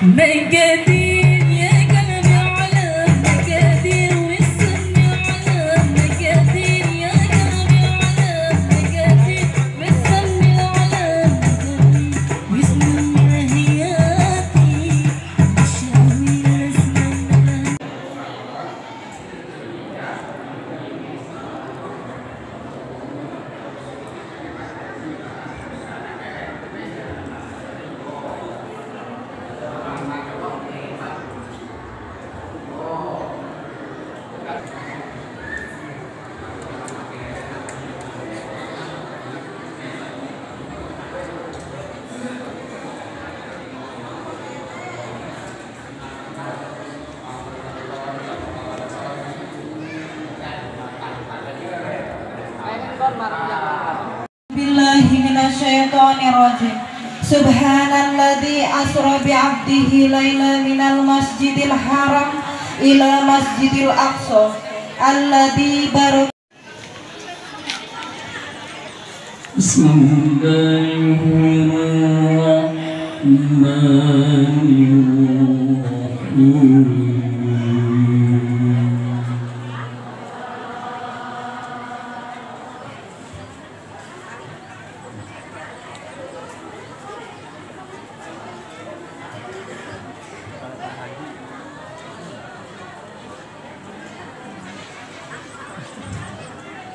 مقادير يا قلبي على مقادير والسمي على مقادير يا قلبي على مقادير والسمي على مقادير واسمي هياتي الشاوي لازم Billahi minasyaitonir rajim. Subhanalladzi asra bi'abdihi laila minal masjidil haram ila masjidil aqsa alladzi barak. Bismillahirrahmanirrahim.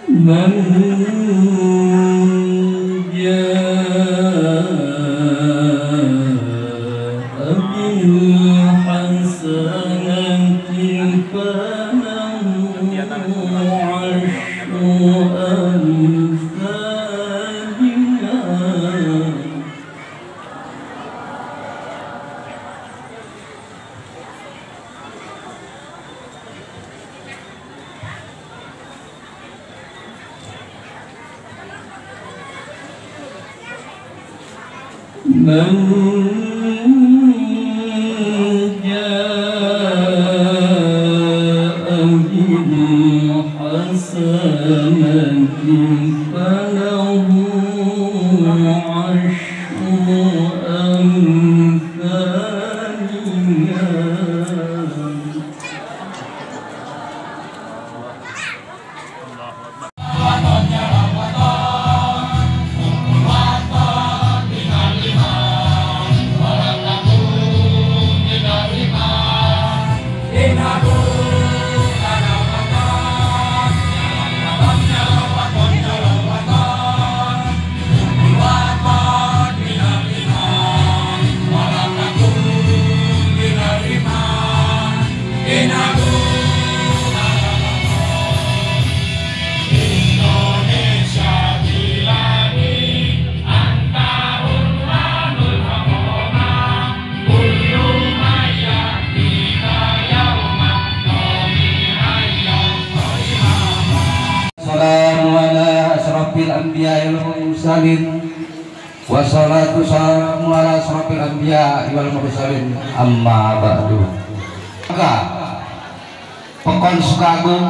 من جاء بالحسنة فله عشر أمثالها من جاء بالحسنة فله عشر أمثالها Anbiya wal mursalin wassalatu wassalamu ala asrofil anbiya wal mursalin amma ba'du. Maka Pekon Sukagung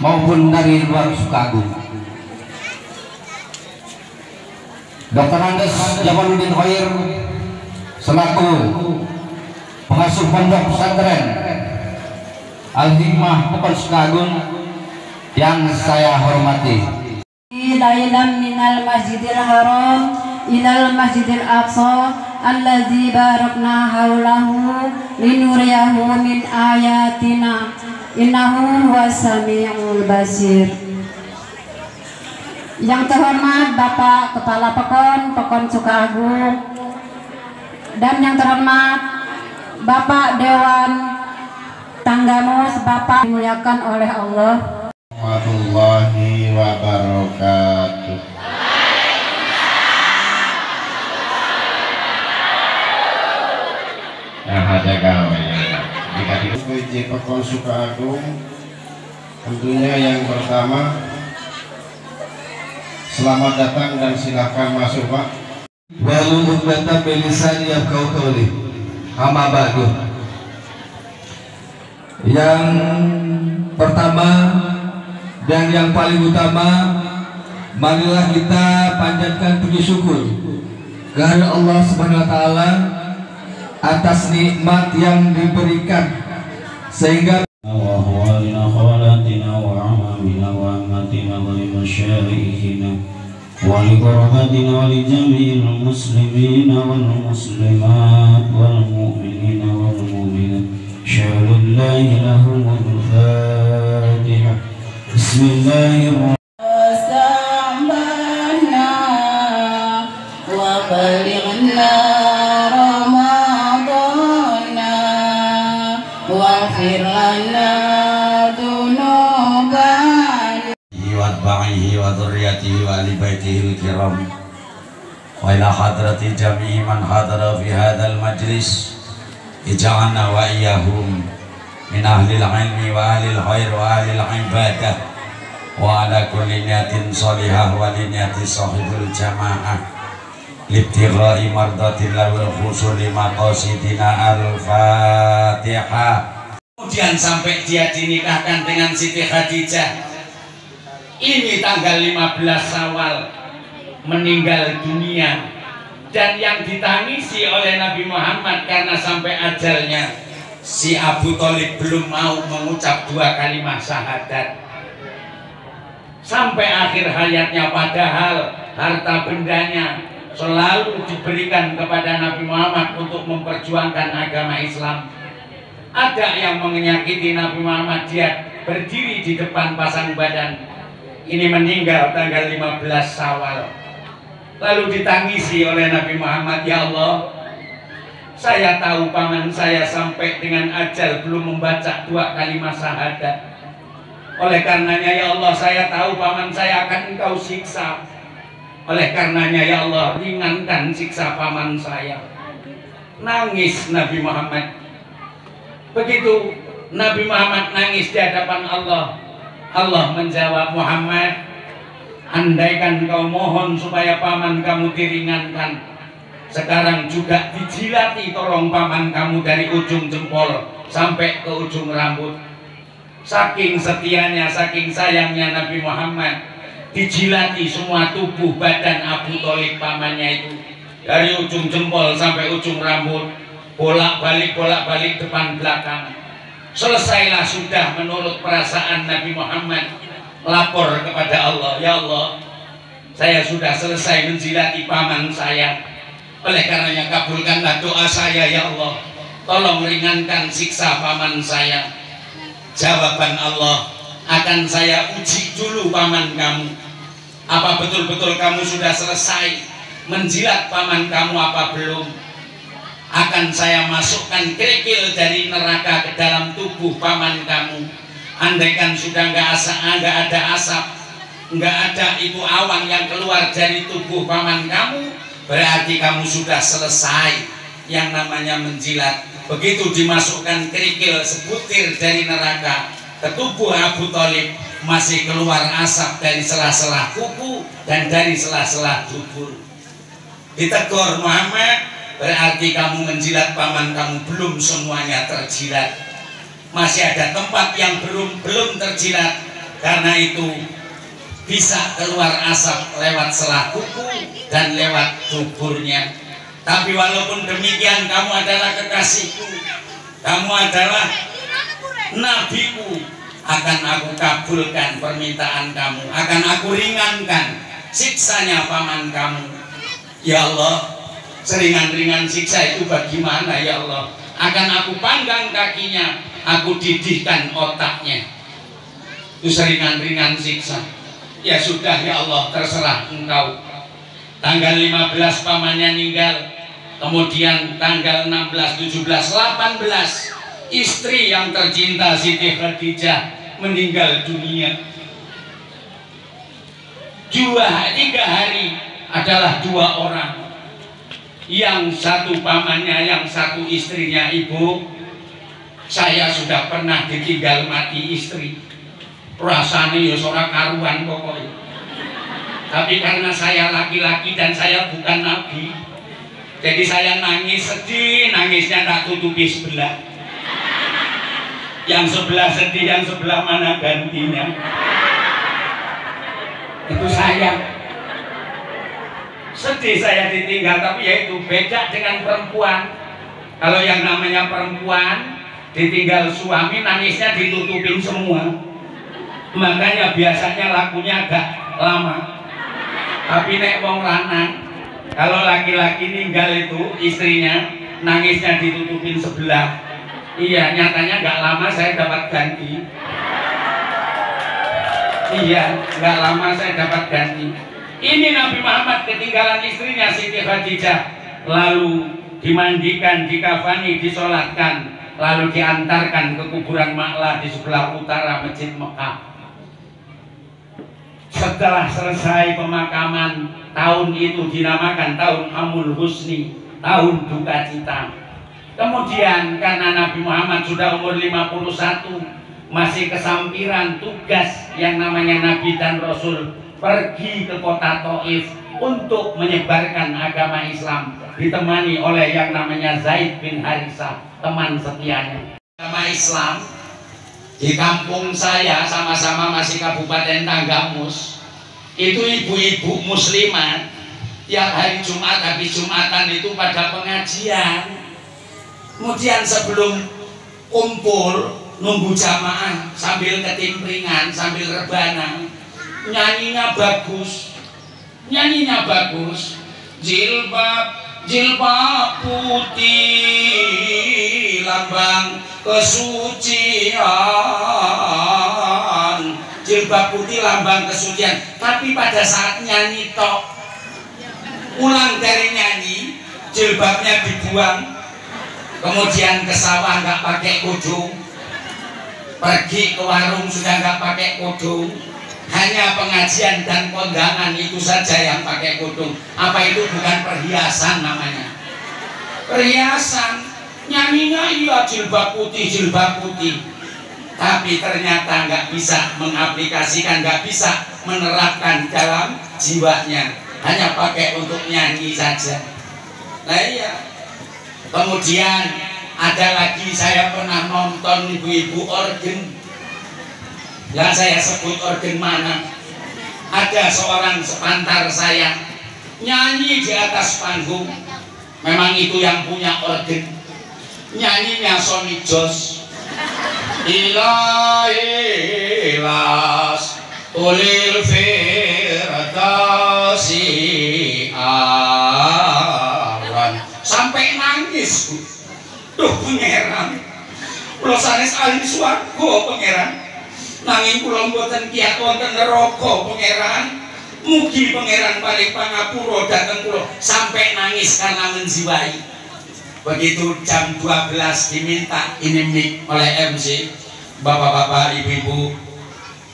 maupun dari luar Sukagung, Dr. Andes Jamaluddin Khair selaku pengasuh pondok pesantren Al-Hikmah Pekon Sukagung yang saya hormati. Lailan minal masjidil haram ilal masjidil aqsa alladzi barakna haulahu linuriyahu min ayatina innahu huwas samiul basir. Yang terhormat Bapak Kepala Pekon Sukagung, dan yang terhormat Bapak Dewan Tanggamus, Bapak dimuliakan oleh Allah. Warahmatullahi wabarakatuh. Nah, ada gawe ya. PJ Pekon Sukagung, tentunya yang pertama selamat datang dan silakan masuk Pak. Walumut bata belisan yang kau qawli amma ba'du. Yang pertama dan yang paling utama, marilah kita panjatkan puji syukur kepada Allah Subhanahu wa taala atas nikmat yang diberikan sehingga وأهوالنا خوالاتنا وعمامنا وأماتنا ولمشايخنا ولقرباتنا ولجميع المسلمين والمسلمات والمؤمنين والمؤمنات شهد الله لهم الفاتحة بسم الله الرحمن وسعبنا وبلغنا رمضان واغفر لنا ذنوبنا واتباعه وذريته وآل بيته الكرام وإلى حضرة جميع من حضر في هذا المجلس اجعلنا وإياهم من أهل العلم وأهل الخير وأهل العبادة وعلى كل نية صالحة ولنية صاحب الجماعة لابتغاء مرضات الله والحصول مقاصدنا. Al-Fatihah. Kemudian sampai dia dinikahkan dengan Siti Khadijah. Ini tanggal 15 Syawal meninggal dunia, dan yang ditangisi oleh Nabi Muhammad karena sampai ajalnya si Abu Thalib belum mau mengucap 2 kalimat syahadat sampai akhir hayatnya, padahal harta bendanya selalu diberikan kepada Nabi Muhammad untuk memperjuangkan agama Islam. Ada yang menyakiti Nabi Muhammad, dia berdiri di depan pasang badan. Ini meninggal tanggal 15 Syawal. Lalu ditangisi oleh Nabi Muhammad, ya Allah, saya tahu paman saya sampai dengan ajal belum membaca 2 kalimat syahadat. Oleh karenanya ya Allah, saya tahu paman saya akan Engkau siksa. Oleh karenanya ya Allah, ringankan siksa paman saya. Nangis Nabi Muhammad. Begitu Nabi Muhammad nangis di hadapan Allah, Allah menjawab, Muhammad, andaikan kau mohon supaya paman kamu diringankan, sekarang juga dijilati tolong paman kamu dari ujung jempol sampai ke ujung rambut. Saking setianya, saking sayangnya Nabi Muhammad, dijilati semua tubuh badan Abu Thalib pamannya itu, dari ujung jempol sampai ujung rambut, bolak-balik depan belakang. Selesailah sudah menurut perasaan Nabi Muhammad, lapor kepada Allah, ya Allah, saya sudah selesai menjilati paman saya. Oleh karenanya kabulkanlah doa saya ya Allah, tolong ringankan siksa paman saya. Jawaban Allah, akan saya uji dulu paman kamu, apa betul-betul kamu sudah selesai menjilat paman kamu apa belum. Akan saya masukkan kerikil dari neraka ke dalam tubuh paman kamu. Andaikan sudah nggak ada asap, nggak ada itu awan yang keluar dari tubuh paman kamu, berarti kamu sudah selesai yang namanya menjilat. Begitu dimasukkan kerikil sebutir dari neraka ke tubuh Abu Thalib, masih keluar asap dari sela-sela kuku dan dari sela-sela dubur. Ditegur, Muhammad, berarti kamu menjilat paman kamu belum semuanya terjilat, masih ada tempat yang belum terjilat. Karena itu bisa keluar asap lewat sela kuku dan lewat duburnya. Tapi walaupun demikian, kamu adalah kekasihku, kamu adalah nabiku, akan aku kabulkan permintaan kamu, akan aku ringankan siksanya paman kamu. Ya Allah, seringan-ringan siksa itu bagaimana ya Allah? Akan aku panggang kakinya, aku didihkan otaknya. Itu seringan-ringan siksa. Ya sudah ya Allah, terserah engkau. Tanggal 15 pamannya meninggal, kemudian tanggal 16, 17, 18 istri yang tercinta Siti Khadijah meninggal dunia. 3 hari adalah 2 orang, yang satu pamannya, yang satu istrinya. Ibu, saya sudah pernah ditinggal mati istri, rasanya ya seorang karuan pokoknya. Tapi karena saya laki-laki dan saya bukan nabi, jadi saya nangis sedih, nangisnya tak tutupi sebelah. Yang sebelah sedih, yang sebelah mana gantinya? Itu saya. Sedih saya ditinggal, tapi ya itu beda dengan perempuan. Kalau yang namanya perempuan ditinggal suami nangisnya ditutupin semua. Makanya biasanya lakunya agak lama. Tapi nek wong lanang, kalau laki-laki ninggal itu istrinya nangisnya ditutupin sebelah. Iya, nyatanya nggak lama saya dapat ganti. Iya, nggak lama saya dapat ganti. Ini Nabi Muhammad ketinggalan istrinya Siti Khadijah, lalu dimandikan, dikafani, disolatkan, lalu diantarkan ke kuburan Ma'la di sebelah utara Masjid Mekah. Setelah selesai pemakaman, tahun itu dinamakan tahun Amul Husni, tahun duka cita. Kemudian karena Nabi Muhammad sudah umur 51, masih kesampiran tugas yang namanya Nabi dan Rasul, pergi ke kota Taif untuk menyebarkan agama Islam, ditemani oleh yang namanya Zaid bin Harithah, teman setianya. Agama Islam di kampung saya, sama-sama masih Kabupaten Tanggamus, itu ibu-ibu muslimat tiap hari Jumat habis Jumatan itu pada pengajian. Kemudian sebelum kumpul nunggu jamaah sambil ketimpringan, sambil rebana, nyanyinya bagus, jilbab putih lambang kesucian, jilbab putih lambang kesucian. Tapi pada saat nyanyi tok, pulang dari nyanyi jilbabnya dibuang, kemudian ke sawah nggak pakai kudung, pergi ke warung sudah nggak pakai kudung, hanya pengajian dan kondangan itu saja yang pakai kudung. Apa itu bukan perhiasan namanya? Perhiasan. Nyanyinya iya jilbab putih, tapi ternyata nggak bisa mengaplikasikan, nggak bisa menerapkan dalam jiwanya, hanya pakai untuk nyanyi saja. Nah iya. Kemudian ada lagi, saya pernah nonton ibu-ibu organ. Nggak saya sebut organ mana. Ada seorang sepantar saya nyanyi di atas panggung. Memang itu yang punya organ. Nyanyinya Sony Jos. Ilahilas ulil firdausi awan. Sampai nangis, Bu. Duh pangeran, kula sanes ahli swarga pangeran, nanging kula mboten kiyat wonten neraka pangeran. Mugi pangeran paring pangapura dhateng kula. Sampai nangis karena menjiwai. Begitu jam 12 diminta ini mic oleh MC, bapak-bapak, ibu-ibu,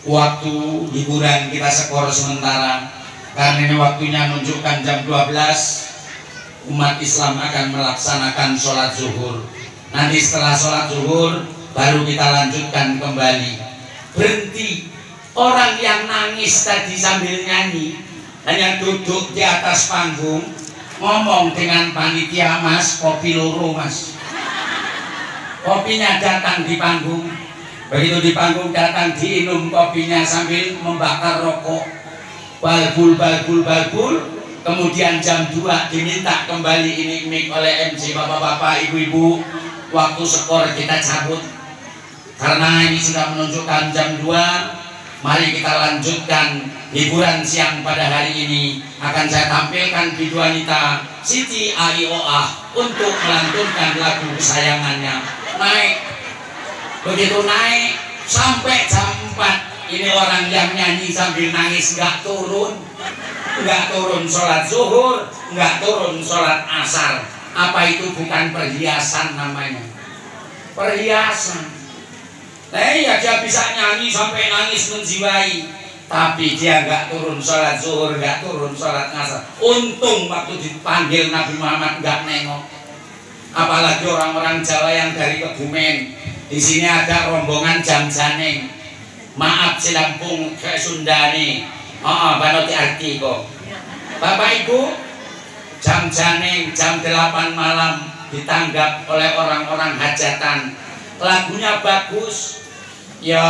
waktu hiburan kita skor sementara karena ini waktunya menunjukkan jam 12 umat Islam akan melaksanakan sholat zuhur. Nanti setelah sholat zuhur baru kita lanjutkan kembali. Berhenti. Orang yang nangis tadi sambil nyanyi hanya duduk di atas panggung, ngomong dengan panitia, "Mas, kopi loro, Mas." Kopinya datang di panggung. Begitu di panggung datang, diinum kopinya sambil membakar rokok. Balbul. Kemudian jam 2 diminta kembali ini mic oleh MC, bapak-bapak, ibu-ibu. Waktu skor kita cabut. Karena ini sudah menunjukkan jam 2. Mari kita lanjutkan hiburan siang pada hari ini. Akan saya tampilkan bidu wanita Siti Aioah untuk melantunkan lagu kesayangannya. Naik. Begitu naik sampai jam 4. Ini orang yang nyanyi sambil nangis nggak turun sholat zuhur, nggak turun sholat asar. Apa itu bukan perhiasan namanya? Perhiasan. Nah iya, dia bisa nyanyi sampai nangis menjiwai, tapi dia nggak turun sholat zuhur, nggak turun sholat asar. Untung waktu dipanggil Nabi Muhammad nggak nengok. Apalagi orang-orang Jawa yang dari Kebumen. Di sini ada rombongan jam-janeng. Maaf si Lampung ke Sundani. Banoti arti kok. Bapak Ibu, jam-janeng jam 8 malam ditanggap oleh orang-orang hajatan. Lagunya bagus. Ya